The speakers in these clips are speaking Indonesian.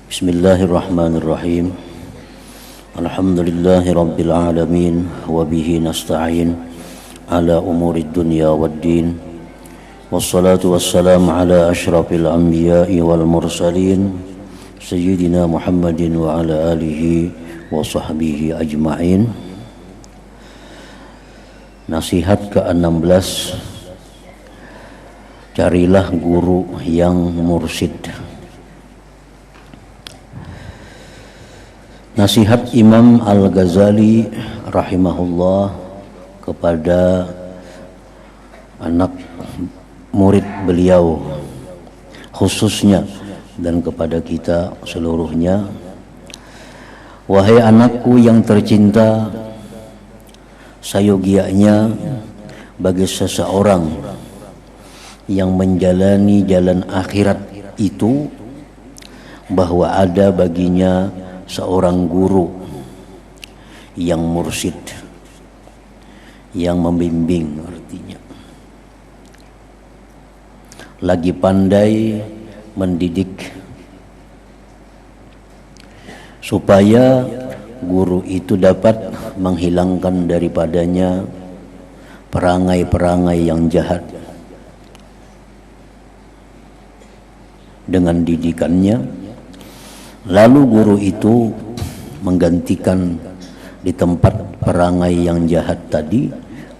Bismillahirrahmanirrahim. Alhamdulillahi rabbil alamin wa bihi nasta'in ala umurid dunya waddin. Wassalatu wassalamu ala asyrafil anbiya'i wal mursalin sayyidina Muhammadin wa ala alihi wa sahbihi ajma'in. Nasihat ke-16. Carilah guru yang mursyid. Nasihat Imam Al-Ghazali rahimahullah kepada anak murid beliau khususnya dan kepada kita seluruhnya. Wahai anakku yang tercinta, sayogianya bagi seseorang yang menjalani jalan akhirat itu bahwa ada baginya seorang guru yang mursyid, yang membimbing, artinya lagi pandai mendidik supaya guru itu dapat menghilangkan daripadanya perangai-perangai yang jahat dengan didikannya. Lalu guru itu menggantikan di tempat perangai yang jahat tadi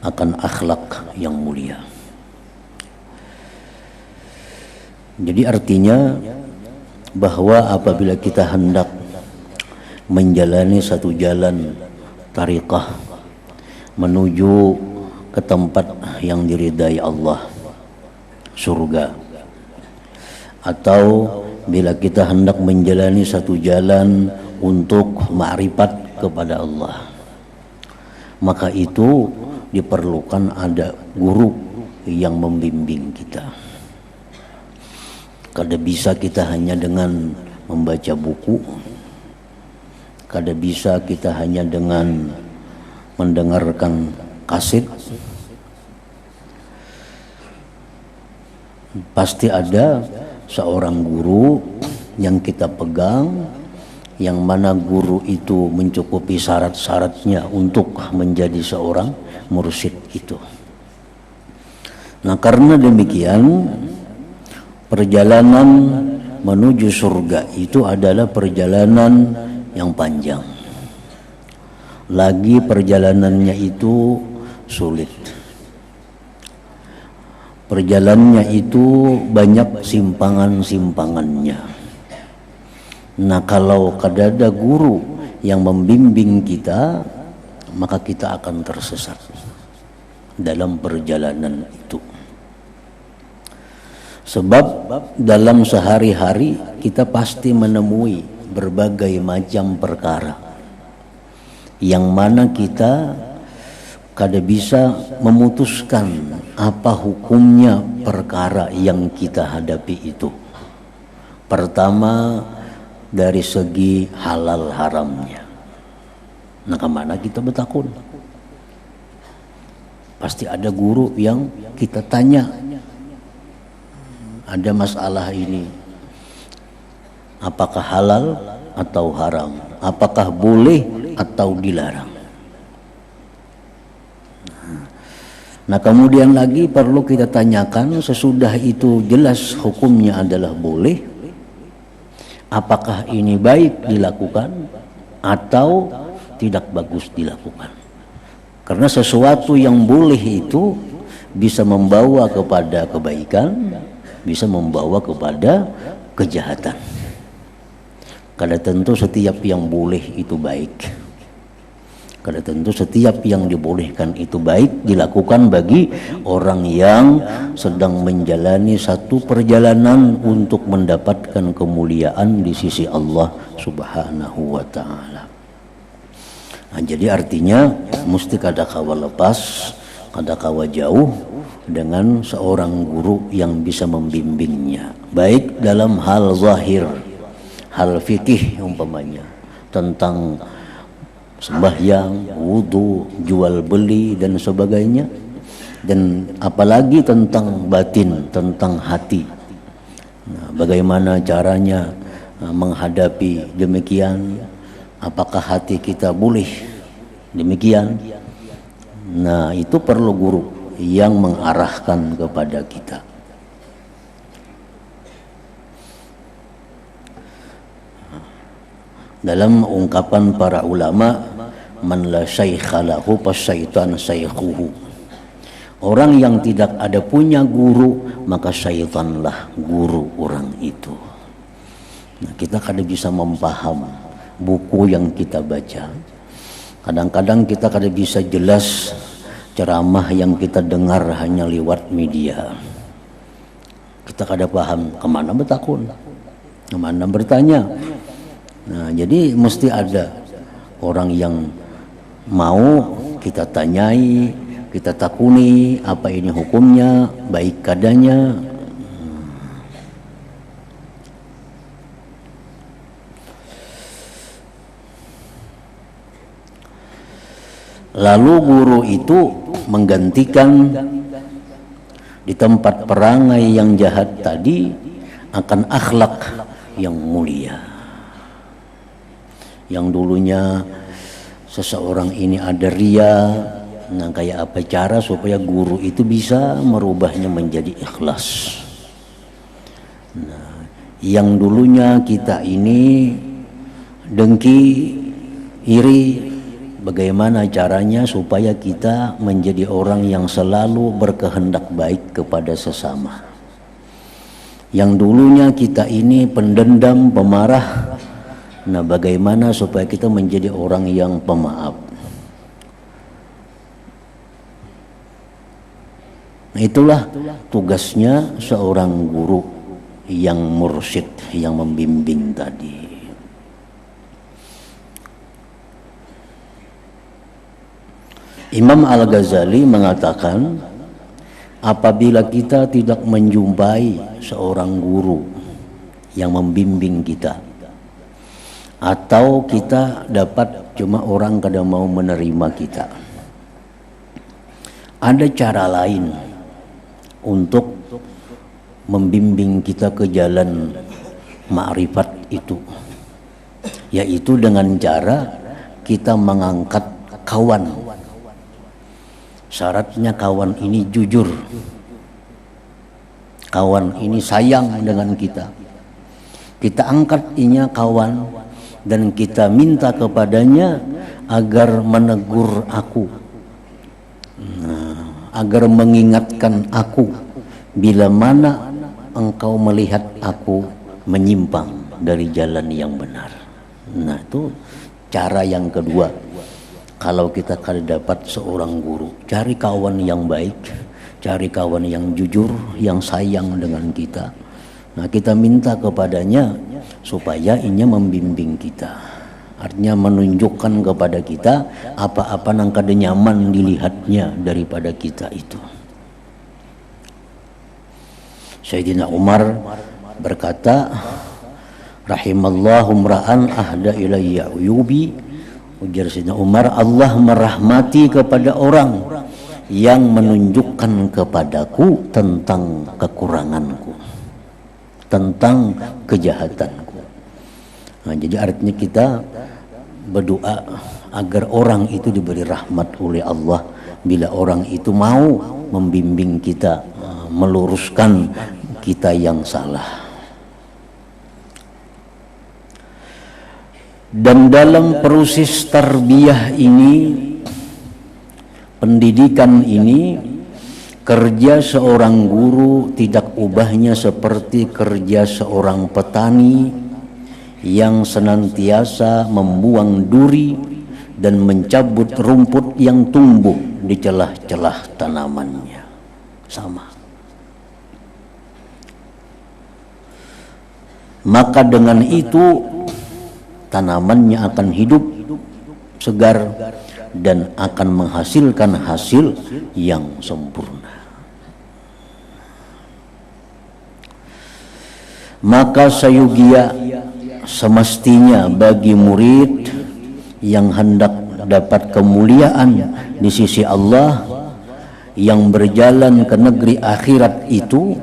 akan akhlak yang mulia. Jadi artinya bahwa apabila kita hendak menjalani satu jalan tariqah menuju ke tempat yang diridai Allah, surga, atau bila kita hendak menjalani satu jalan untuk ma'rifat kepada Allah, maka itu diperlukan ada guru yang membimbing kita. Kada bisa kita hanya dengan membaca buku, kada bisa kita hanya dengan mendengarkan kaset. Pasti ada seorang guru yang kita pegang, yang mana guru itu mencukupi syarat-syaratnya untuk menjadi seorang mursyid itu. Nah, karena demikian perjalanan menuju surga itu adalah perjalanan yang panjang. Lagi perjalanannya itu sulit. Perjalanannya itu banyak simpangan-simpangannya. Nah, kalau kada ada guru yang membimbing kita, maka kita akan tersesat dalam perjalanan itu. Sebab dalam sehari-hari kita pasti menemui berbagai macam perkara yang mana kita kada bisa memutuskan apa hukumnya perkara yang kita hadapi itu. Pertama, dari segi halal haramnya. Nah, kemana kita bertakun? Pasti ada guru yang kita tanya, ada masalah ini, apakah halal atau haram? Apakah boleh atau dilarang? Nah, kemudian lagi perlu kita tanyakan, sesudah itu jelas hukumnya adalah boleh, apakah ini baik dilakukan atau tidak bagus dilakukan? Karena sesuatu yang boleh itu bisa membawa kepada kebaikan, bisa membawa kepada kejahatan. Kada tentu setiap yang boleh itu baik. Kada tentu setiap yang dibolehkan itu baik dilakukan bagi orang yang sedang menjalani satu perjalanan untuk mendapatkan kemuliaan di sisi Allah Subhanahu wa ta'ala. Nah, jadi artinya mesti kada kawa lepas, kada kawa jauh dengan seorang guru yang bisa membimbingnya, baik dalam hal zahir, hal fikih umpamanya tentang sembahyang, wudu, jual beli dan sebagainya, dan apalagi tentang batin, tentang hati. Nah, bagaimana caranya menghadapi demikian? Apakah hati kita boleh demikian? Nah, itu perlu guru yang mengarahkan kepada kita. Dalam ungkapan para ulama, man la syaikha lahu fasyaitan syaikhuhu. Orang yang tidak ada punya guru, maka syaitanlah guru orang itu. Nah, kita kadang bisa memaham buku yang kita baca. Kadang-kadang kita kadang bisa jelas ceramah yang kita dengar hanya lewat media. Kita kadang paham kemana bertakun, kemana bertanya. Nah, jadi mesti ada orang yang mau kita tanyai, kita takuni apa ini hukumnya, baik kadanya. Lalu guru itu menggantikan di tempat perangai yang jahat tadi akan akhlak yang mulia. Yang dulunya seseorang ini ada ria, nah kayak apa cara supaya guru itu bisa merubahnya menjadi ikhlas. Nah, yang dulunya kita ini dengki, iri, bagaimana caranya supaya kita menjadi orang yang selalu berkehendak baik kepada sesama. Yang dulunya kita ini pendendam, pemarah, nah bagaimana supaya kita menjadi orang yang pemaaf. Nah, itulah tugasnya seorang guru yang mursyid, yang membimbing tadi. Imam Al-Ghazali mengatakan, apabila kita tidak menjumpai seorang guru yang membimbing kita, atau kita dapat cuma orang kada mau menerima kita, ada cara lain untuk membimbing kita ke jalan ma'rifat itu, yaitu dengan cara kita mengangkat kawan. Syaratnya kawan ini jujur, kawan ini sayang dengan kita. Kita angkat inya kawan dan kita minta kepadanya agar menegur aku, agar mengingatkan aku bila mana engkau melihat aku menyimpang dari jalan yang benar. Nah, itu cara yang kedua. Kalau kita kada dapat seorang guru, cari kawan yang baik, cari kawan yang jujur, yang sayang dengan kita. Nah, kita minta kepadanya supaya inya membimbing kita. Artinya menunjukkan kepada kita apa-apa yang kada nyaman dilihatnya daripada kita itu. Sayyidina Umar berkata, rahimallahu mra'an ahda ilayya uyubi. Ujar Sayyidina Umar, Allah merahmati kepada orang yang menunjukkan kepadaku tentang kekuranganku, tentang kejahatanku. Nah, jadi artinya kita berdoa agar orang itu diberi rahmat oleh Allah bila orang itu mau membimbing kita, meluruskan kita yang salah. Dan dalam proses tarbiyah ini, pendidikan ini, kerja seorang guru tidak ubahnya seperti kerja seorang petani yang senantiasa membuang duri dan mencabut rumput yang tumbuh di celah-celah tanamannya. Sama. Maka dengan itu tanamannya akan hidup segar dan akan menghasilkan hasil yang sempurna. Maka sayugia semestinya bagi murid yang hendak dapat kemuliaan di sisi Allah, yang berjalan ke negeri akhirat itu,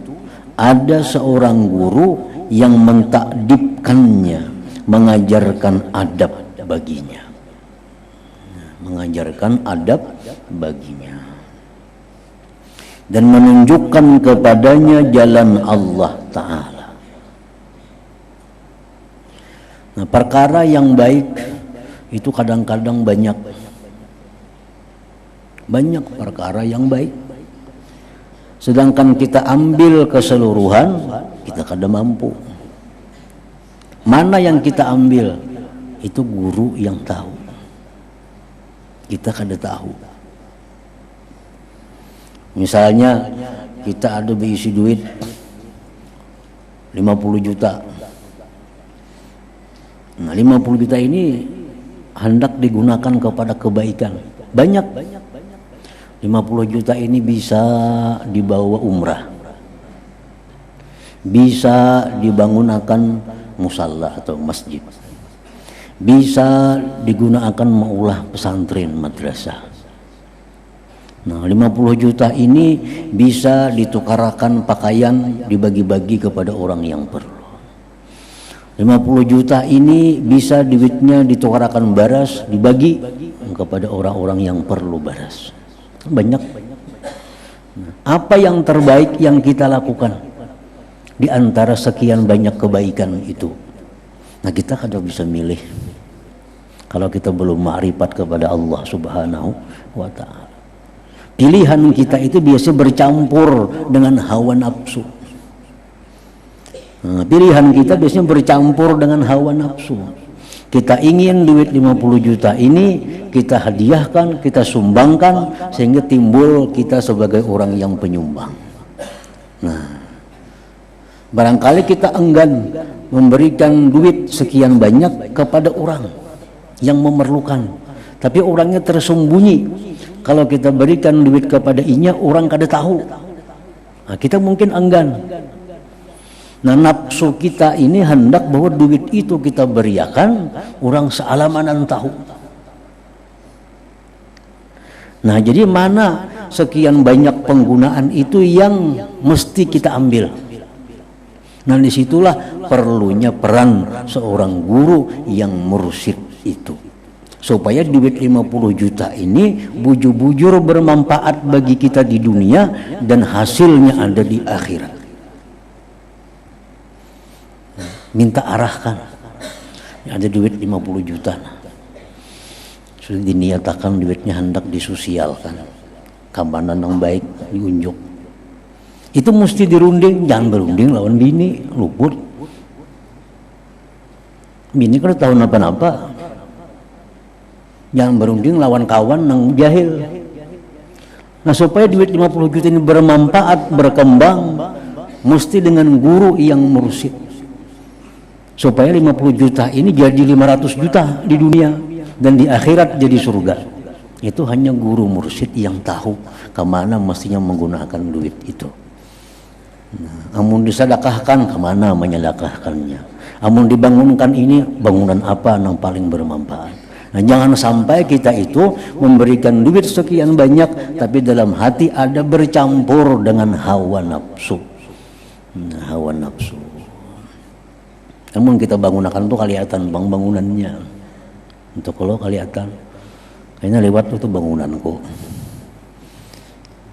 ada seorang guru yang mentakdib mendidikannya, mengajarkan adab baginya. Mengajarkan adab baginya. Dan menunjukkan kepadanya jalan Allah Ta'ala. Nah, perkara yang baik itu kadang-kadang banyak perkara yang baik. Sedangkan kita ambil keseluruhan, kita kada mampu. Mana yang kita ambil, itu guru yang tahu. Kita kada tahu. Misalnya kita ada berisi duit 50 juta. Nah, 50 juta ini hendak digunakan kepada kebaikan. Banyak. 50 juta ini bisa dibawa umrah. Bisa dibangunkan musalla atau masjid. Bisa digunakan maulah pesantren madrasah. Nah, 50 juta ini bisa ditukarkan pakaian, dibagi-bagi kepada orang yang perlu. 50 juta ini bisa duitnya ditukarkan baras, dibagi kepada orang-orang yang perlu baras. Banyak. Nah, apa yang terbaik yang kita lakukan di antara sekian banyak kebaikan itu? Nah, kita kada bisa milih kalau kita belum ma'rifat kepada Allah Subhanahu wa Ta'ala. Pilihan kita itu biasa bercampur dengan hawa nafsu. Nah, pilihan kita biasanya bercampur dengan hawa nafsu. Kita ingin duit 50 juta ini kita hadiahkan, kita sumbangkan sehingga timbul kita sebagai orang yang penyumbang. Nah, barangkali kita enggan memberikan duit sekian banyak kepada orang yang memerlukan, tapi orangnya tersembunyi. Kalau kita berikan duit kepada inya, orang kada tahu. Nah, kita mungkin enggan. Nah, nafsu kita ini hendak bahwa duit itu kita beriakan, orang sealamanan tahu. Nah, jadi mana sekian banyak penggunaan itu yang mesti kita ambil. Nah, disitulah perlunya peran seorang guru yang mursyid itu. Supaya duit 50 juta ini bujur-bujur bermanfaat bagi kita di dunia dan hasilnya ada di akhirat. Minta arahkan. Ada duit 50 juta. Sudah diniatakan duitnya hendak disosialkan. Kampanan yang baik diunjuk. Itu mesti dirunding, jangan berunding lawan bini, luput. Bini kan tahu napa-napa. Jangan berunding lawan kawan yang jahil. Nah, supaya duit 50 juta ini bermanfaat, berkembang, mesti dengan guru yang mursyid. Supaya 50 juta ini jadi 500 juta di dunia dan di akhirat jadi surga. Itu hanya guru mursyid yang tahu kemana mestinya menggunakan duit itu. Nah, amun disedekahkan, kemana menyedekahkannya. Amun dibangunkan ini, bangunan apa yang paling bermanfaat. Nah, jangan sampai kita itu memberikan duit sekian banyak tapi dalam hati ada bercampur dengan hawa nafsu. Nah, hawa nafsu. Namun kita bangunkan tuh kelihatan bangunannya. Untuk kalau kelihatan kayaknya lewat itu bangunanku.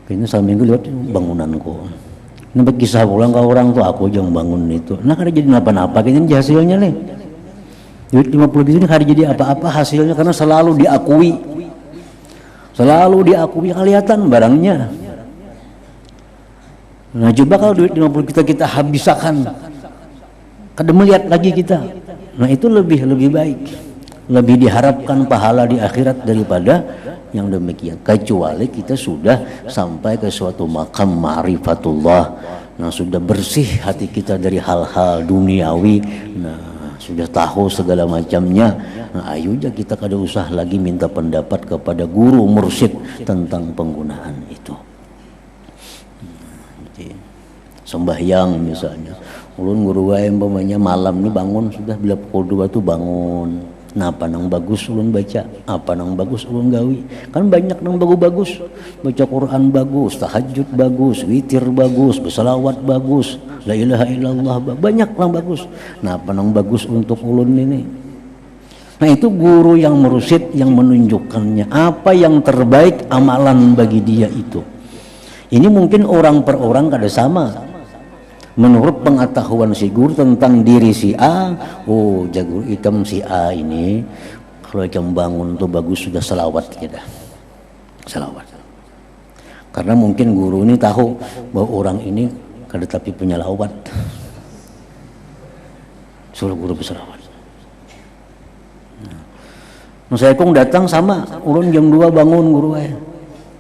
Kayaknya sambil lewat bangunanku. Ini kisah pulang ke orang tuh aku yang bangun itu. Nah, kada jadi apa-apa kayaknya hasilnya nih. Duit 50 juta ini kada jadi apa-apa hasilnya karena selalu diakui. Selalu diakui, kelihatan barangnya. Nah, coba kalau duit 50 juta kita habiskan, kada melihat lagi kita. Nah, itu lebih baik. Lebih diharapkan pahala di akhirat daripada yang demikian. Kecuali kita sudah sampai ke suatu makam ma'rifatullah. Nah, sudah bersih hati kita dari hal-hal duniawi. Nah, sudah tahu segala macamnya. Nah, ayo aja kita kada usah lagi minta pendapat kepada guru mursyid tentang penggunaan itu. Sembahyang misalnya, ulun guru wae umpamanya malam nih bangun sudah bila pukul 2 tuh bangun. Nah, apa nang bagus ulun baca, apa nang bagus ulun gawi. Kan banyak nang bagus-bagus. Baca Quran bagus, tahajud bagus, witir bagus, berselawat bagus. la ilaha illallah, banyak yang bagus. Nah, apa yang bagus untuk ulun ini? Nah, itu guru yang mursyid yang menunjukkannya apa yang terbaik amalan bagi dia itu. Ini mungkin orang per orang kada sama. Menurut pengetahuan si guru tentang diri si A, oh jago ikam si A ini kalau ikam bangun tuh bagus, sudah selawat kita. Selawat. Karena mungkin guru ini tahu bahwa orang ini kada tapi punya lawat. Suruh guru berselawat. Nah, saya kong datang sama, ulun jam 2 bangun guru ya.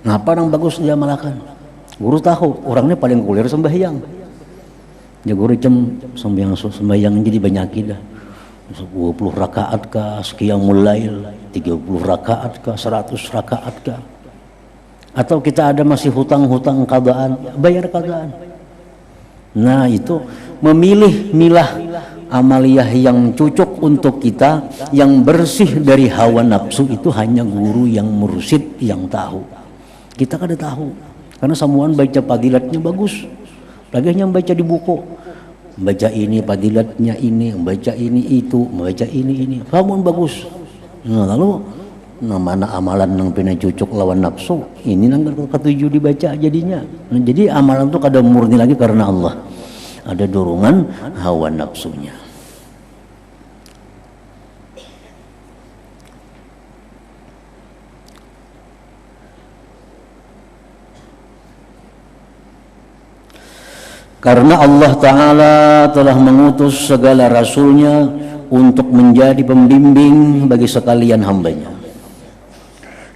Ngapa orang bagus dia malakan? Guru tahu orangnya paling kuliah sembahyang. Ya guru jam sembahyang jadi banyak dah. 20 rakaat kah, seqiyamul lail, 30 rakaat kah, 100 rakaat kah. Atau kita ada masih hutang-hutang qadaan, bayar qadaan. Nah, itu milah amaliyah yang cocok untuk kita, yang bersih dari hawa nafsu, itu hanya guru yang mursyid yang tahu. Kita kada tahu. Karena semuaan baca padilatnya bagus, lagi hanya baca di buku, baca ini padilatnya ini, baca ini itu, baca ini, semuaan bagus. Nah, lalu mana amalan yang pina cucuk lawan nafsu, ini nang ketujuh dibaca jadinya. Nah, jadi amalan itu kada murni lagi karena Allah, ada dorongan hawa nafsunya. Karena Allah Ta'ala telah mengutus segala rasulnya untuk menjadi pembimbing bagi sekalian hambanya.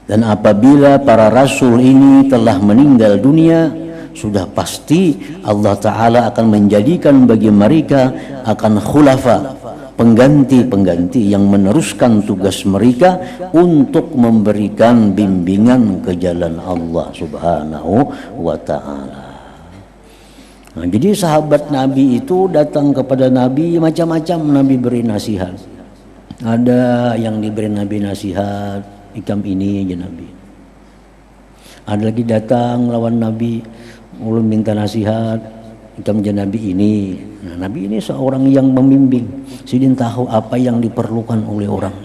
Dan apabila para rasul ini telah meninggal dunia, sudah pasti Allah Ta'ala akan menjadikan bagi mereka akan khulafa, pengganti-pengganti yang meneruskan tugas mereka untuk memberikan bimbingan ke jalan Allah Subhanahu wa Ta'ala. Nah, jadi sahabat Nabi itu datang kepada Nabi macam-macam, Nabi beri nasihat. Ada yang diberi Nabi nasihat, ikam ini aja Nabi. Ada lagi datang lawan Nabi, ulun minta nasihat, ikam aja Nabi ini. Nah, Nabi ini seorang yang membimbing, sidin tahu apa yang diperlukan oleh orang.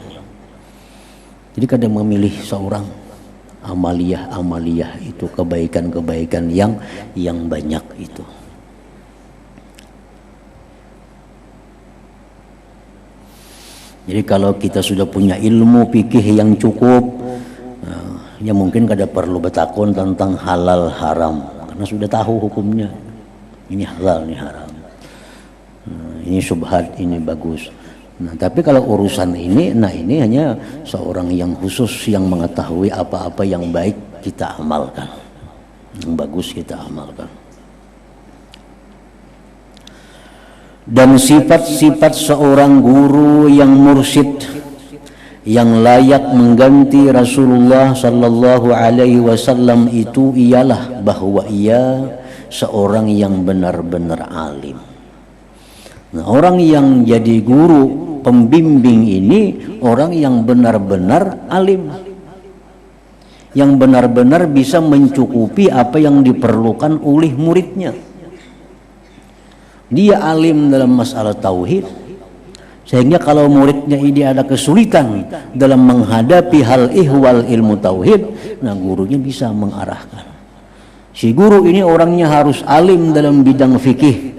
Jadi kadang memilih seorang amaliyah itu, kebaikan-kebaikan yang banyak itu. Jadi kalau kita sudah punya ilmu fikih yang cukup, ya mungkin kada perlu bertakun tentang halal haram, karena sudah tahu hukumnya. Ini halal, ini haram. Ini syubhat, ini bagus. Nah, tapi kalau urusan ini, nah ini hanya seorang yang khusus yang mengetahui apa-apa yang baik kita amalkan, yang bagus kita amalkan. Dan sifat-sifat seorang guru yang mursyid yang layak mengganti Rasulullah sallallahu alaihi wasallam itu ialah bahwa ia seorang yang benar-benar alim. Nah, orang yang jadi guru pembimbing ini orang yang benar-benar alim, yang benar-benar bisa mencukupi apa yang diperlukan oleh muridnya. Dia alim dalam masalah tauhid, sehingga kalau muridnya ini ada kesulitan dalam menghadapi hal ihwal ilmu tauhid, nah gurunya bisa mengarahkan. Si guru ini orangnya harus alim dalam bidang fikih.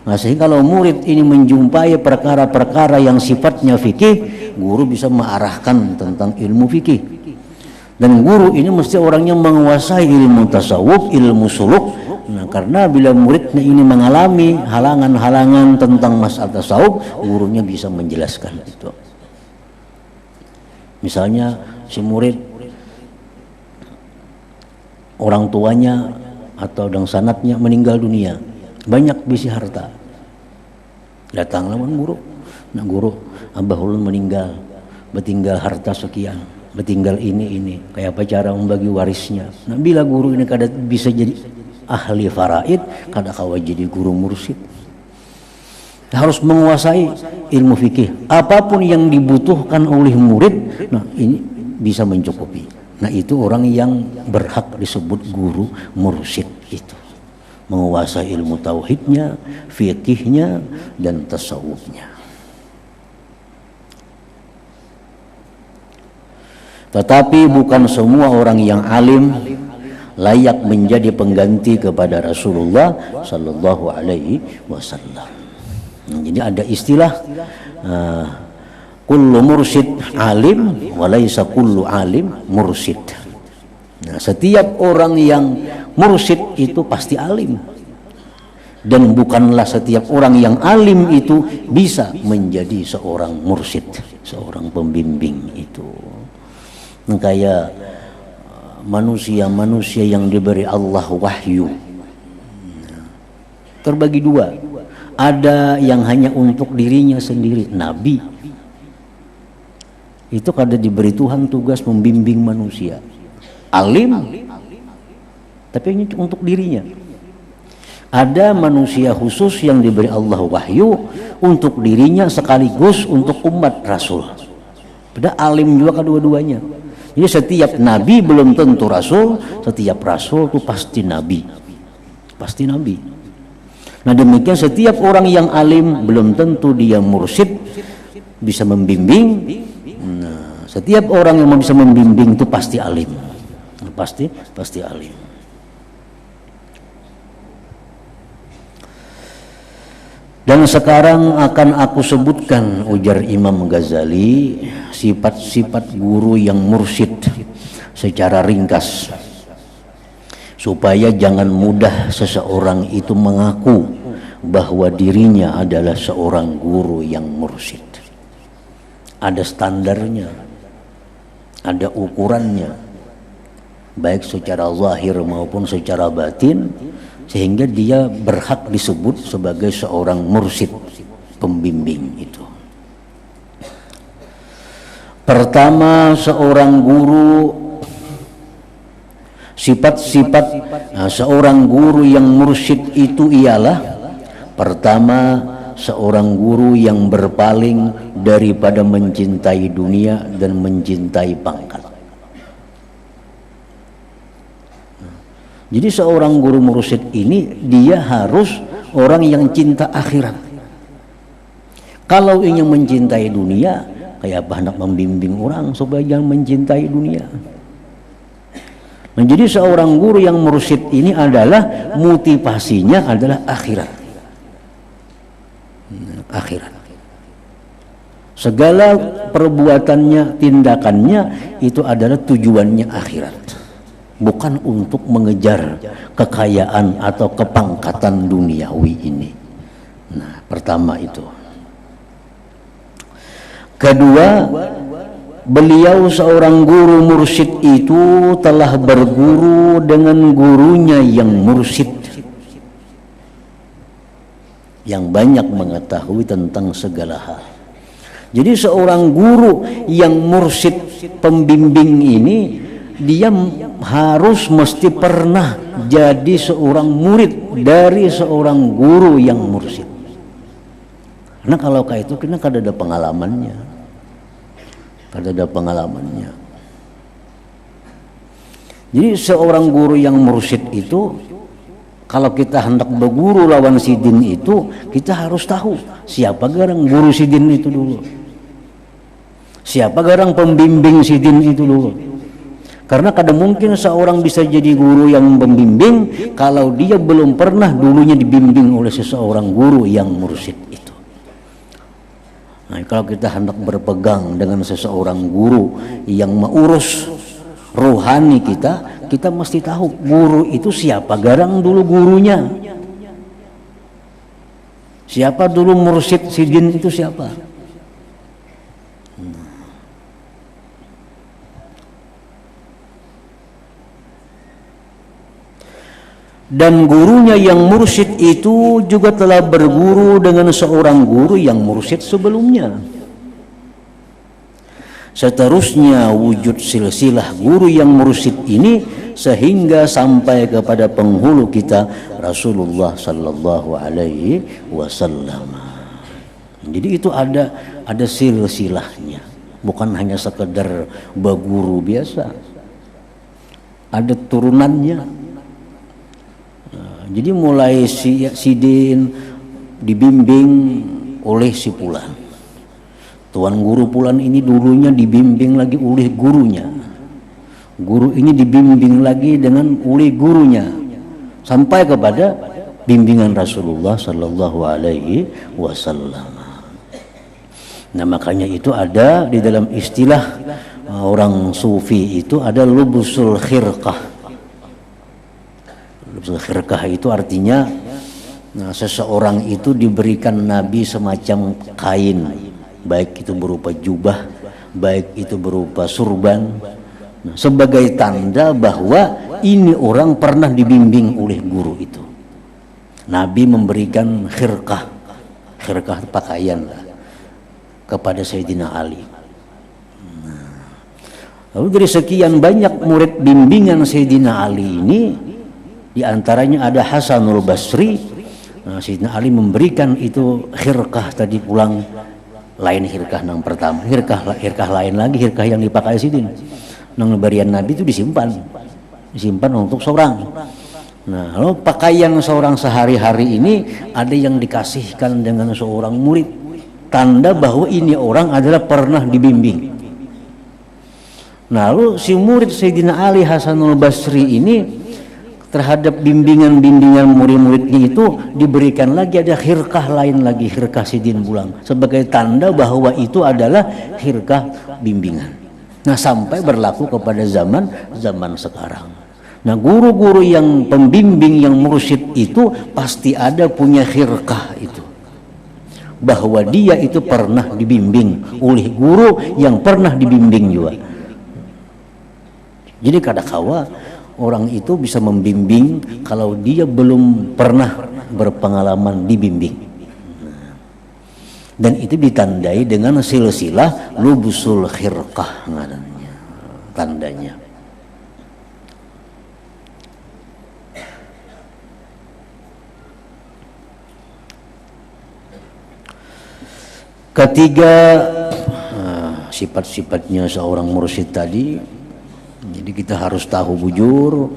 Nah, sehingga kalau murid ini menjumpai perkara-perkara yang sifatnya fikih, guru bisa mengarahkan tentang ilmu fikih. Dan guru ini mesti orangnya menguasai ilmu tasawuf, ilmu suluk. Nah, karena bila muridnya ini mengalami halangan-halangan tentang masalah tasawuf, gurunya bisa menjelaskan itu. Misalnya si murid orang tuanya atau dang sanatnya meninggal dunia, banyak bisi harta. Datang lawan guru. Nah, guru, abah ulun meninggal, bertinggal harta sekian, bertinggal ini, kayak apa cara membagi warisnya. Nah, bila guru ini kada bisa jadi ahli faraid, kada kawa jadi guru mursyid. Harus menguasai ilmu fikih. Apapun yang dibutuhkan oleh murid, nah ini bisa mencukupi. Nah, itu orang yang berhak disebut guru mursyid itu. menguasai ilmu tauhidnya, fikihnya, dan tasawufnya. Tetapi bukan semua orang yang alim layak menjadi pengganti kepada Rasulullah Sallallahu Alaihi Wasallam. Jadi ada istilah kullu mursyid alim, walaysa kullu alim mursyid. Nah, setiap orang yang mursyid itu pasti alim, dan bukanlah setiap orang yang alim itu bisa menjadi seorang mursyid, seorang pembimbing itu. Kayak manusia-manusia yang diberi Allah wahyu terbagi dua. Ada yang hanya untuk dirinya sendiri, nabi. Itu kada diberi Tuhan tugas membimbing manusia. Alim, tapi ini untuk dirinya. Ada manusia khusus yang diberi Allah wahyu untuk dirinya sekaligus untuk umat Rasul. Ada alim juga kedua-duanya. Jadi setiap nabi belum tentu rasul, setiap rasul itu pasti nabi. Pasti nabi. Nah demikian setiap orang yang alim belum tentu dia mursyid, bisa membimbing. Nah, setiap orang yang bisa membimbing itu pasti alim. Pasti alim. Dan sekarang akan aku sebutkan, ujar Imam Ghazali, sifat-sifat guru yang mursyid secara ringkas, supaya jangan mudah seseorang itu mengaku bahwa dirinya adalah seorang guru yang mursyid. Ada standarnya, ada ukurannya, baik secara zahir maupun secara batin, sehingga dia berhak disebut sebagai seorang mursyid, pembimbing itu. Pertama, seorang guru, sifat-sifat seorang guru yang mursyid itu ialah: pertama, seorang guru yang berpaling daripada mencintai dunia dan mencintai pangkat. Jadi seorang guru mursyid ini dia harus orang yang cinta akhirat. Kalau ingin mencintai dunia, kayak apa hendak membimbing orang supaya jangan mencintai dunia. Menjadi seorang guru yang mursyid ini adalah motivasinya adalah akhirat. Akhirat. Segala perbuatannya, tindakannya itu adalah tujuannya akhirat. Bukan untuk mengejar kekayaan atau kepangkatan duniawi ini. Nah, pertama itu. Kedua, beliau seorang guru mursyid itu telah berguru dengan gurunya yang mursyid, yang banyak mengetahui tentang segala hal. Jadi seorang guru yang mursyid, pembimbing ini, dia harus mesti pernah jadi seorang murid dari seorang guru yang mursyid. Karena kalau kayak itu kita kada ada pengalamannya, Jadi seorang guru yang mursyid itu, kalau kita hendak berguru lawan sidin itu, kita harus tahu siapa garang guru sidin itu dulu, siapa garang pembimbing sidin itu dulu. Karena kadang mungkin seorang bisa jadi guru yang membimbing kalau dia belum pernah dulunya dibimbing oleh seseorang guru yang mursyid itu. Nah, kalau kita hendak berpegang dengan seseorang guru yang mengurus rohani kita, kita mesti tahu guru itu siapa garang dulu gurunya. Siapa dulu mursyid sidin itu siapa? Dan gurunya yang mursyid itu juga telah berguru dengan seorang guru yang mursyid sebelumnya. Seterusnya wujud silsilah guru yang mursyid ini sehingga sampai kepada penghulu kita Rasulullah Sallallahu Alaihi Wasallam. Jadi itu ada silsilahnya, bukan hanya sekedar berguru biasa. Ada turunannya. Jadi mulai si Sidin dibimbing oleh si Fulan. Tuan guru Fulan ini dulunya dibimbing lagi oleh gurunya. Guru ini dibimbing lagi oleh gurunya sampai kepada bimbingan Rasulullah Sallallahu Alaihi Wasallam. Nah makanya itu ada di dalam istilah orang sufi itu ada lubusul khirqah. Lubusul khirqah itu artinya seseorang itu diberikan Nabi semacam kain, baik itu berupa jubah, baik itu berupa surban, sebagai tanda bahwa ini orang pernah dibimbing oleh guru itu. Nabi memberikan khirqah pakaian kepada Sayyidina Ali. Lalu dari sekian banyak murid bimbingan Sayyidina Ali ini, diantaranya ada Hasanul Basri. Sayyidina Ali memberikan itu khirqah tadi pulang, lain khirqah yang pertama, khirqah lain lagi, khirqah yang dipakai Sidin. Nang barian Nabi itu disimpan untuk seorang. Nah, lalu pakaian seorang sehari-hari ini ada yang dikasihkan dengan seorang murid, tanda bahwa ini orang adalah pernah dibimbing. Nah, lalu si murid Sayyidina Ali Hasanul Basri ini terhadap bimbingan murid-muridnya itu diberikan lagi ada khirqah lain lagi, khirqah Sidin Bulang, sebagai tanda bahwa itu adalah khirqah bimbingan. Nah, sampai berlaku kepada zaman sekarang. Nah, guru-guru yang pembimbing, yang mursyid itu pasti ada punya khirqah itu, bahwa dia itu pernah dibimbing oleh guru yang pernah dibimbing juga. Jadi kadang-kala orang itu bisa membimbing kalau dia belum pernah berpengalaman dibimbing. Dan itu ditandai dengan silsilah lubusul khirqah namanya, tandanya. Ketiga, sifat-sifatnya seorang mursyid tadi. Jadi kita harus tahu bujur,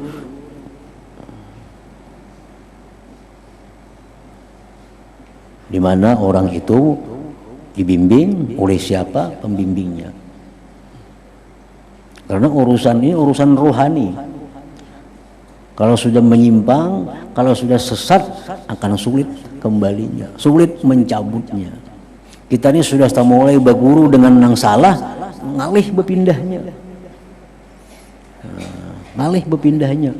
di mana orang itu dibimbing oleh siapa pembimbingnya. Karena urusan ini urusan rohani. Kalau sudah menyimpang, kalau sudah sesat, akan sulit kembalinya, sulit mencabutnya. Kita ini sudah mulai berguru dengan yang salah, ngalih berpindahnya.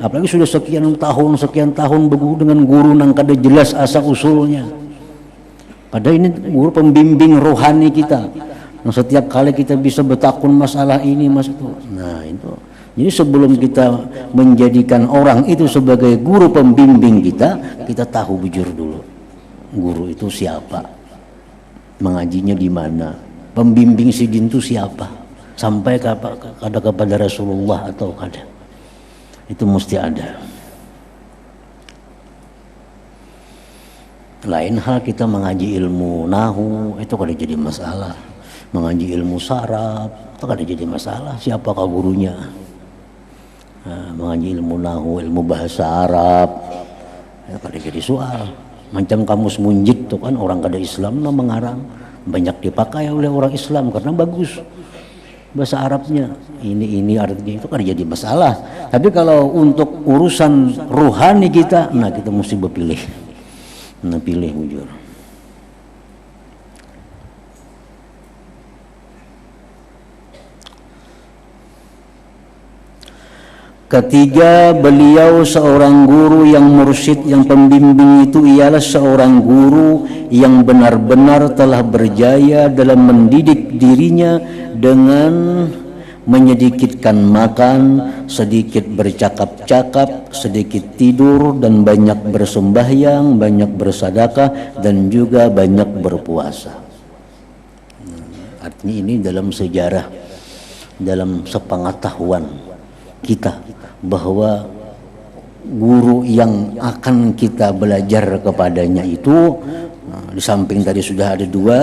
Apalagi sudah sekian tahun berguru dengan guru yang kada jelas asal usulnya. Padahal ini guru pembimbing rohani kita. Nah, setiap kali kita bisa bertakun masalah ini, mas itu. Nah, itu. Jadi sebelum kita menjadikan orang itu sebagai guru pembimbing kita tahu bujur dulu. Guru itu siapa? Mengajinya di mana, pembimbing Sidin itu siapa, sampai kepada Rasulullah atau kada, itu mesti ada. Lain hal kita mengaji ilmu nahu itu kada jadi masalah, mengaji ilmu saraf itu kada jadi masalah, siapakah gurunya. Mengaji ilmu nahu, ilmu bahasa Arab itu kada jadi soal. Macam kamus munjid tuh kan orang kada Islam mengarang, banyak dipakai oleh orang Islam karena bagus bahasa Arabnya. Ini artinya itu kan jadi masalah. Tapi kalau untuk urusan rohani kita, nah kita mesti berpilih. Nah pilih bujur. Ketiga, beliau seorang guru yang mursyid, yang pembimbing itu ialah seorang guru yang benar-benar telah berjaya dalam mendidik dirinya dengan menyedikitkan makan, sedikit bercakap-cakap, sedikit tidur, dan banyak bersembahyang, banyak bersedekah, dan juga banyak berpuasa. Artinya ini dalam sejarah, dalam sepengetahuan kita, bahwa guru yang akan kita belajar kepadanya itu, di samping tadi sudah ada dua,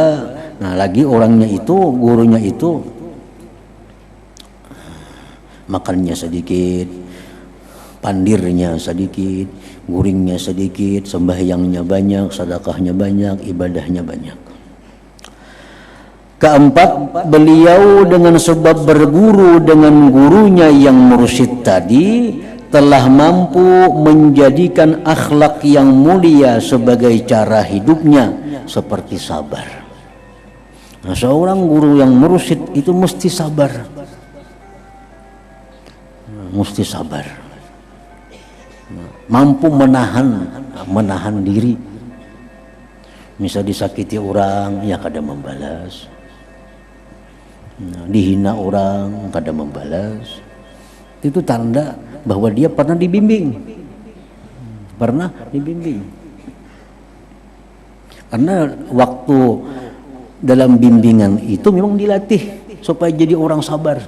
nah lagi orangnya itu, gurunya itu makannya sedikit, pandirnya sedikit, guringnya sedikit, sembahyangnya banyak, sedekahnya banyak, ibadahnya banyak. Keempat, beliau dengan sebab berguru dengan gurunya yang mursyid tadi telah mampu menjadikan akhlak yang mulia sebagai cara hidupnya, seperti sabar. Nah, seorang guru yang mursyid itu mesti sabar. Mesti sabar. Mampu menahan diri. Misal disakiti orang, ya kada membalas. Dihina orang, kada membalas. Itu tanda bahwa dia pernah dibimbing. Karena waktu dalam bimbingan itu memang dilatih supaya jadi orang sabar.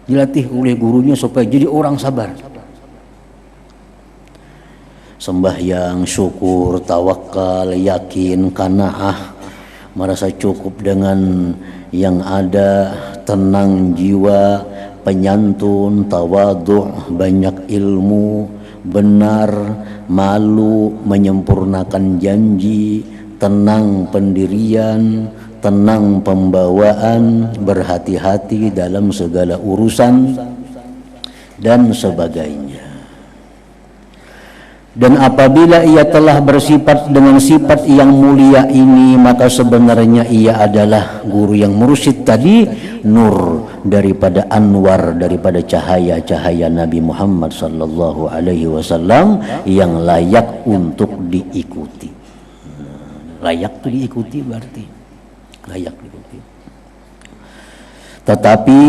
Dilatih oleh gurunya supaya jadi orang sabar. Sembahyang, syukur, tawakal, yakin, qanaah, merasa cukup dengan yang ada, tenang jiwa, penyantun, tawadhu', banyak ilmu, benar, malu, menyempurnakan janji, tenang pendirian, tenang pembawaan, berhati-hati dalam segala urusan, dan sebagainya. Dan apabila ia telah bersifat dengan sifat yang mulia ini, maka sebenarnya ia adalah guru yang mursyid tadi, nur daripada anwar, daripada cahaya-cahaya Nabi Muhammad sallallahu alaihi wasallam yang layak untuk diikuti. Layak untuk diikuti berarti layak diikuti. Tetapi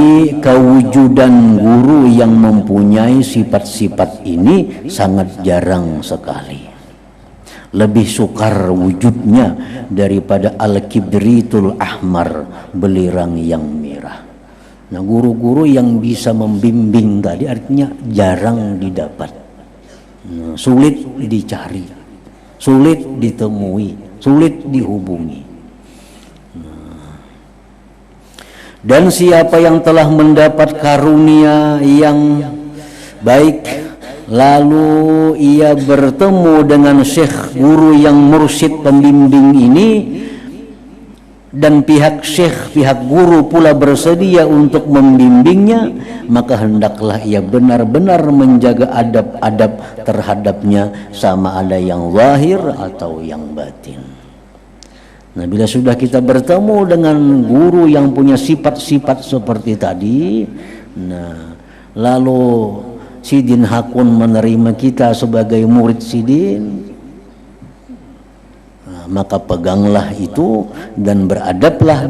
kewujudan guru yang mempunyai sifat-sifat ini sangat jarang sekali. Lebih sukar wujudnya daripada al-kibritul ahmar, belirang yang merah. Nah, guru-guru yang bisa membimbing tadi artinya jarang didapat. Sulit dicari, sulit ditemui, sulit dihubungi. Dan siapa yang telah mendapat karunia yang baik, lalu ia bertemu dengan syekh guru yang mursyid pembimbing ini, dan pihak syekh, pihak guru pula bersedia untuk membimbingnya, maka hendaklah ia benar-benar menjaga adab-adab terhadapnya, sama ada yang zahir atau yang batin. Nah, bila sudah kita bertemu dengan guru yang punya sifat-sifat seperti tadi, nah, lalu Sidin Hakun menerima kita sebagai murid Sidin, nah, maka peganglah itu dan beradablah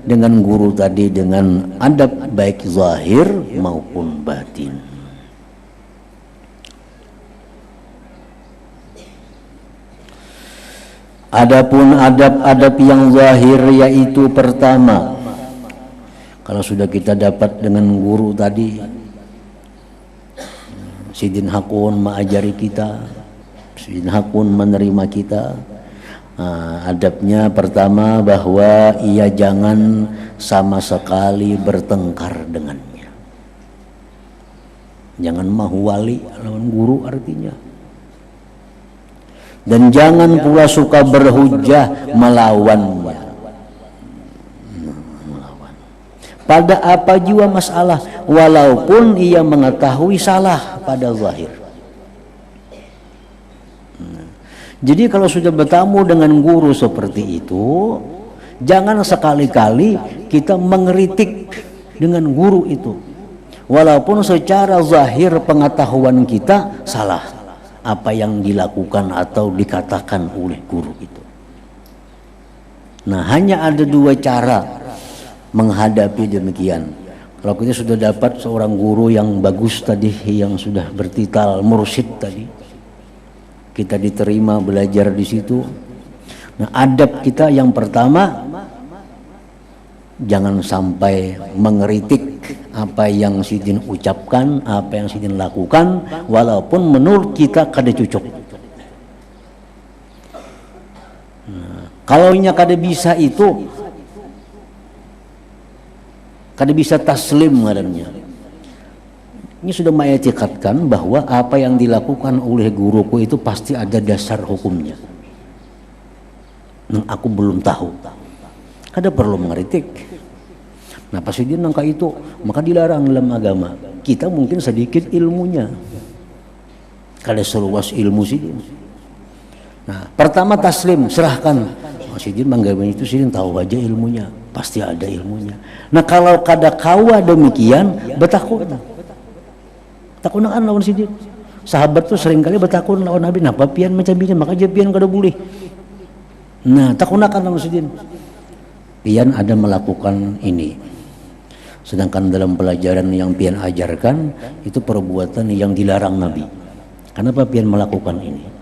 dengan guru tadi dengan adab baik zahir maupun batin. Adapun adab-adab yang zahir, yaitu pertama, kalau sudah kita dapat dengan guru tadi, Sidin Hakun mengajari kita, Sidin Hakun menerima kita, adabnya pertama bahwa ia jangan sama sekali bertengkar dengannya. Jangan mahu wali lawan guru artinya. Dan jangan pula suka berhujjah melawannya. Pada apa jua masalah, walaupun ia mengetahui salah pada zahir. Jadi kalau sudah bertemu dengan guru seperti itu, jangan sekali-kali kita mengkritik dengan guru itu, walaupun secara zahir pengetahuan kita salah apa yang dilakukan atau dikatakan oleh guru itu. Nah, hanya ada dua cara menghadapi demikian. Kalau kita sudah dapat seorang guru yang bagus tadi, yang sudah bertitel mursyid tadi, kita diterima belajar di situ. Nah, adab kita yang pertama, jangan sampai mengkritik apa yang Sidin ucapkan, apa yang Sidin lakukan, walaupun menurut kita kada cocok. Nah, kalau nya kada bisa itu, kada bisa taslim ngarannya. Ini sudah mengetikatkan bahwa apa yang dilakukan oleh guruku itu pasti ada dasar hukumnya. Nah, aku belum tahu. Kada perlu mengkritik. Nah, pasti dia nangka itu, maka dilarang dalam agama. Kita mungkin sedikit ilmunya. Kada seluas ilmu sih. Nah, pertama taslim, serahkan. Sidin manggawe itu sidin tahu aja ilmunya, pasti ada ilmunya. Nah, kalau kada kawa demikian, betakun. Takunakan lawan sidin. Sahabat tuh seringkali bertakun lawan Nabi, napa pian macam ini, maka je pian kada boleh. Nah, takunakan lawan sidin. Pian ada melakukan ini. Sedangkan dalam pelajaran yang pian ajarkan itu perbuatan yang dilarang Nabi. Kenapa pian melakukan ini?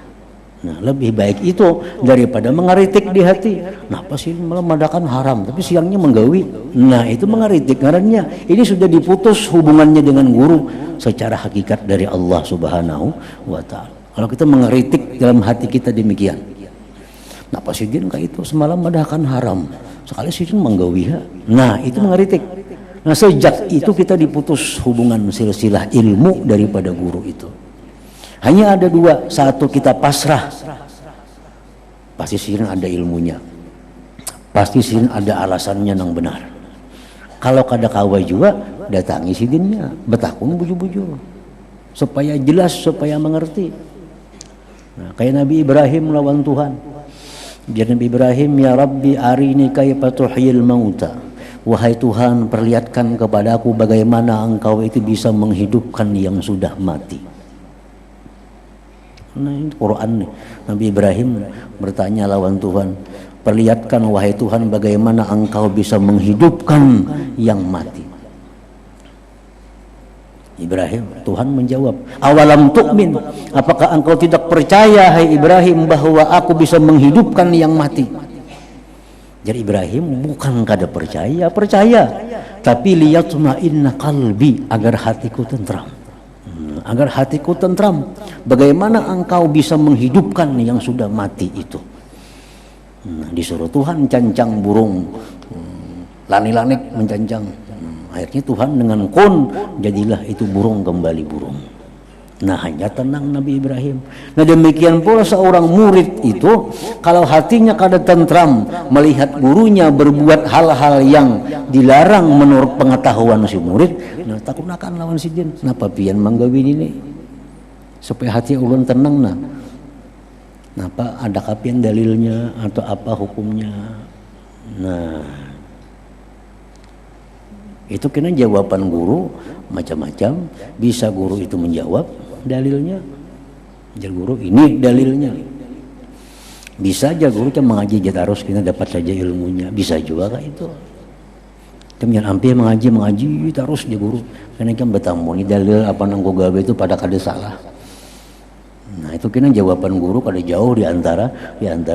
Nah, lebih baik itu daripada mengeritik di hati. Nah, pasti malah madakan haram, tapi siangnya menggawi. Nah, itu mengeritik ngarannya. Ini sudah diputus hubungannya dengan guru secara hakikat dari Allah Subhanahu wa taala. Kalau kita mengeritik dalam hati kita demikian. Nah, pasti dia kayak itu semalam madakan haram. Sekali sidin menggawi. Nah, itu mengeritik. Nah, sejak itu kita diputus hubungan silsilah ilmu daripada guru itu. Hanya ada dua, satu kita pasrah, pasti sirin ada ilmunya, pasti sirin ada alasannya yang benar. Kalau kada kawa juga, datangi sidinnya, betakun buju-buju, supaya jelas, supaya mengerti. Nah, kayak Nabi Ibrahim lawan Tuhan, biar Nabi Ibrahim, ya Rabbi arini kaifa tuhyil mauta. Wahai Tuhan, perlihatkan kepadaku bagaimana engkau itu bisa menghidupkan yang sudah mati. Nah, ini Quran nih. Nabi Ibrahim bertanya lawan Tuhan, perlihatkan wahai Tuhan bagaimana engkau bisa menghidupkan yang mati. Ibrahim, Tuhan menjawab, awalam tu'min, apakah engkau tidak percaya hai Ibrahim bahwa aku bisa menghidupkan yang mati? Jadi Ibrahim bukan kada percaya, tapi liyatma'inna qalbi, agar hatiku tentram. Agar hatiku tentram, bagaimana engkau bisa menghidupkan yang sudah mati itu. Nah, disuruh Tuhan cancang burung, lani-lanik mencancang. Akhirnya Tuhan dengan kun, jadilah itu burung kembali burung. Nah, hanya tenang Nabi Ibrahim. Nah, demikian pula seorang murid itu, kalau hatinya kada tentram melihat gurunya berbuat hal-hal yang dilarang menurut pengetahuan si murid, nah takunakan lawan sidin. Napa pian manggawi ini? Supaya hati ulun tenang nah. Napa ada kapian dalilnya atau apa hukumnya? Nah, itu kena jawaban guru macam-macam. Bisa guru itu menjawab dalilnya, jadi guru ini dalilnya. Bisa aja guru cuma mengaji terus kita dapat saja ilmunya, bisa juga kayak itu. Kemudian hampir mengaji terus dia guru, karena kan bertamu ini dalil apa nanggo gawe itu pada kada salah. Nah, itu kena jawaban guru kada jauh di antara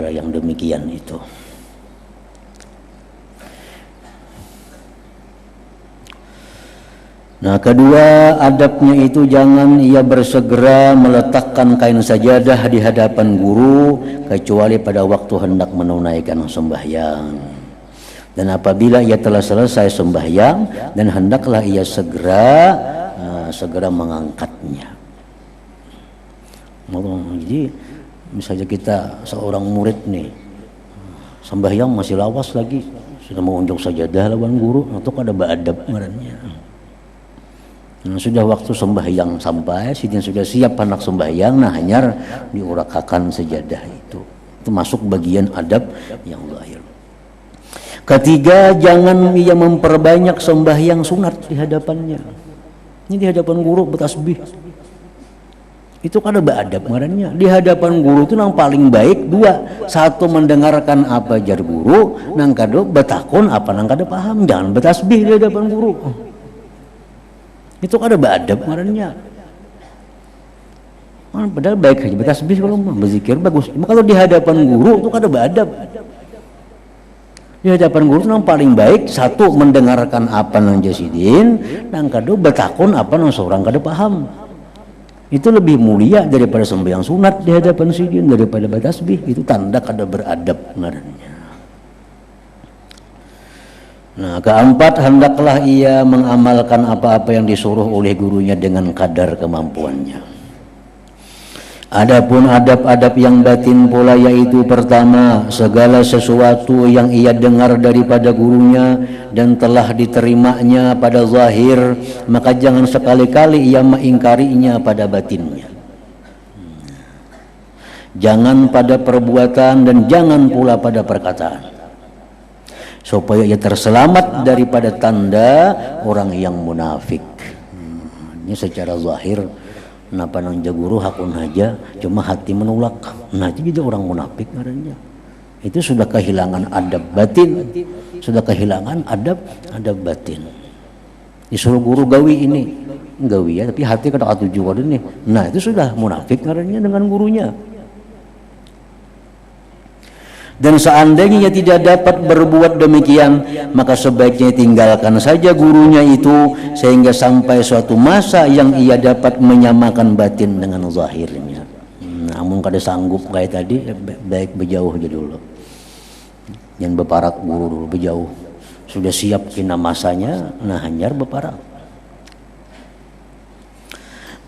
yang demikian itu. Nah, kedua adabnya itu jangan ia bersegera meletakkan kain sajadah di hadapan guru kecuali pada waktu hendak menunaikan sembahyang. Dan apabila ia telah selesai sembahyang dan hendaklah ia segera mengangkatnya. Jadi misalnya kita seorang murid nih sembahyang masih lawas lagi, sudah mengunjung sajadah lawan guru, atau ada beadab ngarannya. Nah, sudah waktu sembahyang sampai, sidin sudah siap anak sembahyang, nah hanyar diurakakan sejadah itu. Itu masuk bagian adab yang lahir. Ketiga, jangan ia memperbanyak sembahyang sunat di hadapannya. Ini di hadapan guru bertasbih. Itu kan ada beadab ngarannya. Di hadapan guru itu yang paling baik dua. Satu, mendengarkan apa jar guru, nang kado betakun apa nang kada paham. Jangan bertasbih di hadapan guru. Itu ada beadab ngarannya. Padahal baik aja bertasbih kalau berzikir bagus. Cuma kalau di hadapan guru itu ada beadab. Di hadapan guru itu yang paling baik satu, mendengarkan apa nang jasidin, nang kado betakun apa nang seorang kada paham. Itu lebih mulia daripada sembahyang sunat di hadapan sidin, daripada bertasbih. Itu tanda kada beradab ngarannya. Nah, keempat, hendaklah ia mengamalkan apa-apa yang disuruh oleh gurunya dengan kadar kemampuannya. Adapun adab-adab yang batin pula, yaitu pertama, segala sesuatu yang ia dengar daripada gurunya dan telah diterimanya pada zahir, maka jangan sekali-kali ia mengingkarinya pada batinnya. Jangan pada perbuatan dan jangan pula pada perkataan, supaya ia terselamat daripada tanda orang yang munafik. Ini secara zahir, napa nang jaguru hakun aja, cuma hati menolak. Nah, itu juga orang munafik ngarannya. Itu sudah kehilangan adab batin, sudah kehilangan adab batin. Disuruh guru gawi ini, gawi ya, tapi hati kada katuju kada nih. Nah, itu sudah munafik ngarannya dengan gurunya. Dan seandainya ia tidak dapat berbuat demikian, maka sebaiknya tinggalkan saja gurunya itu sehingga sampai suatu masa yang ia dapat menyamakan batin dengan zahirnya. Namun kada sanggup kayak tadi, baik berjauh aja dulu. Yang beparak guru dulu berjauh. Sudah siap kena masanya, nah hanyar beparak.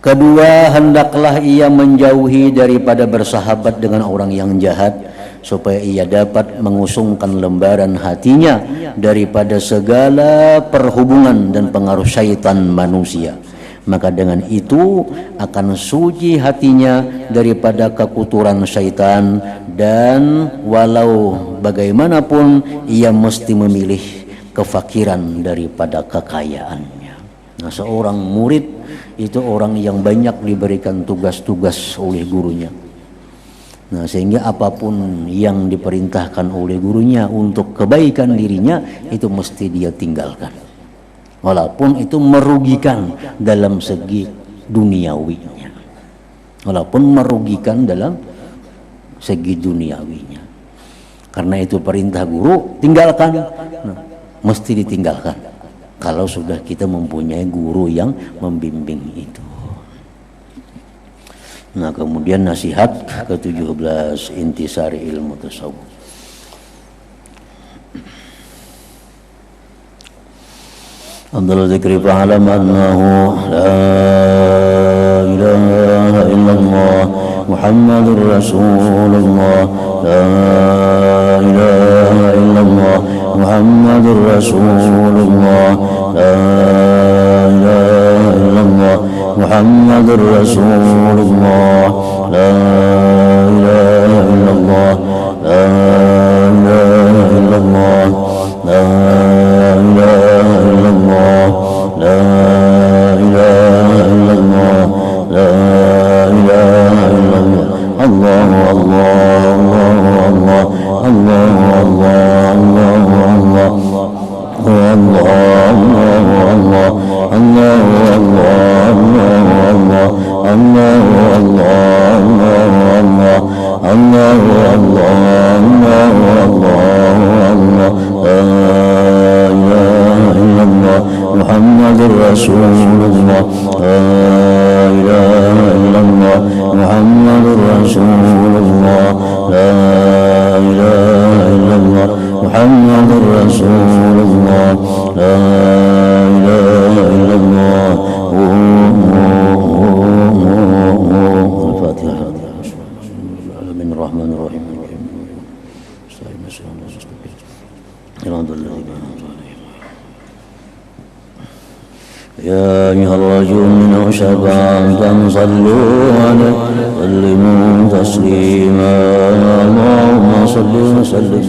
Kedua, hendaklah ia menjauhi daripada bersahabat dengan orang yang jahat, supaya ia dapat mengusungkan lembaran hatinya daripada segala perhubungan dan pengaruh syaitan manusia. Maka dengan itu akan suci hatinya daripada kekuturan syaitan, dan walau bagaimanapun ia mesti memilih kefakiran daripada kekayaannya. Nah, seorang murid itu orang yang banyak diberikan tugas-tugas oleh gurunya. Nah, sehingga apapun yang diperintahkan oleh gurunya untuk kebaikan dirinya itu mesti dia tinggalkan, walaupun itu merugikan dalam segi duniawinya, walaupun merugikan dalam segi duniawinya. Karena itu perintah guru, tinggalkan. Nah, mesti ditinggalkan kalau sudah kita mempunyai guru yang membimbing itu. Nah, kemudian nasihat ke-17, intisari ilmu tasawuf. Afdhalu dzikri fa'lam annahu la ilaha illallah Muhammadur Rasulullah, la ilaha illallah Muhammadur Rasulullah, la ilaha illallah Muhammadur Rasulullah, la ilaha illallah, la ilaha illallah, la ilaha illallah, la ilaha illallah, la ilaha illallah. Allahu Allah, Allahu Allah, Allahu Allah, Allahu Allah, Muhammadur Rasulullah, la ilaha illallah Muhammadur Rasulullah, la ilaha illallah Muhammadur Rasulullah, la ilaha illallah. Al-Fatihah. Bismillahirrahmanirrahim. يا أيها الرجل شفاعة صلوا عليه وسلموا تسليما اللهم صل وسلم